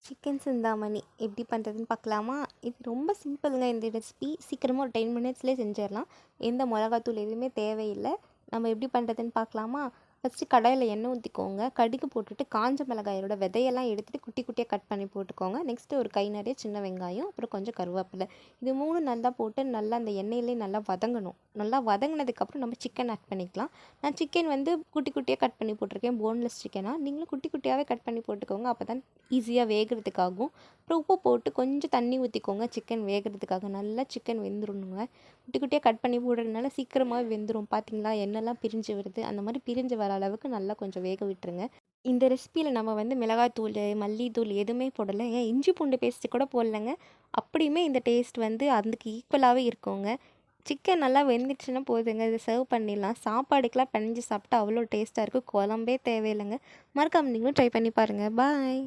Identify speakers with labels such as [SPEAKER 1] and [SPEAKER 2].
[SPEAKER 1] Chicken Chintamani எப்படி பண்ணுறதுன்னு பார்க்கலாமா? இது ரொம்ப சிம்பிளுங்க இந்த ரெசிபி. சீக்கிரமாக ஒரு 10 மினிட்ஸ்லேயே செஞ்சிடலாம். எந்த மிளகாத்தூள் எதுவுமே தேவையில்லை. நம்ம எப்படி பண்ணுறதுன்னு பார்க்கலாமா? ஃபஸ்ட்டு கடாயில் எண்ணெய் ஊற்றிக்கோங்க. கடுகு போட்டுட்டு காஞ்ச மிளகாயோட விதையெல்லாம் எடுத்துகிட்டு குட்டி குட்டியாக கட் பண்ணி போட்டுக்கோங்க. நெக்ஸ்ட்டு ஒரு கை நிறைய சின்ன வெங்காயம், அப்புறம் கொஞ்சம் கருவேப்பிலை. இது 3 நல்லா போட்டு நல்லா அந்த எண்ணெயிலே நல்லா வதங்கணும். நல்லா வதங்கினதுக்கப்புறம் நம்ம சிக்கன் ஆட் பண்ணிக்கலாம். நான் சிக்கன் வந்து குட்டி குட்டியாக கட் பண்ணி போட்டிருக்கேன், போன்லெஸ் சிக்கனாக. நீங்களும் குட்டி குட்டியாகவே கட் பண்ணி போட்டுக்கோங்க, அப்போ தான் ஈஸியாக வேகிறதுக்காகும். அப்புறம் உப்பு போட்டு கொஞ்சம் தண்ணி ஊற்றிக்கோங்க சிக்கன் வேகிறதுக்காக. நல்லா சிக்கன் வெந்துடணுங்க. குட்டி குட்டியாக கட் பண்ணி போடுறதுனால சீக்கிரமாகவே வெந்துடும். பார்த்தீங்களா, எண்ணெய்லாம் பிரிஞ்சு வருது. அந்த மாதிரி பிரிஞ்சு வர அளவுக்கு நல்லா கொஞ்சம் வேக விட்டுருங்க. இந்த ரெசிப்பியில் நம்ம வந்து மிளகாய்த்தூள், மல்லித்தூள் எதுவுமே போடலை. ஏன் இஞ்சி பூண்டு பேஸ்ட்டு கூட போடலைங்க. அப்படியுமே இந்த டேஸ்ட் வந்து அதுக்கு ஈக்குவலாகவே இருக்குங்க. சிக்கன் நல்லா வெந்துடுச்சுன்னா போதுங்க, இதை சர்வ் பண்ணிடலாம். சாப்பாடுக்கெலாம் பிணைஞ்சு சாப்பிட்டா அவ்வளோ டேஸ்ட்டாக இருக்குது. குழம்பே தேவையில்லைங்க. மறக்காம நீங்களும் ட்ரை பண்ணி பாருங்கள். பாய்.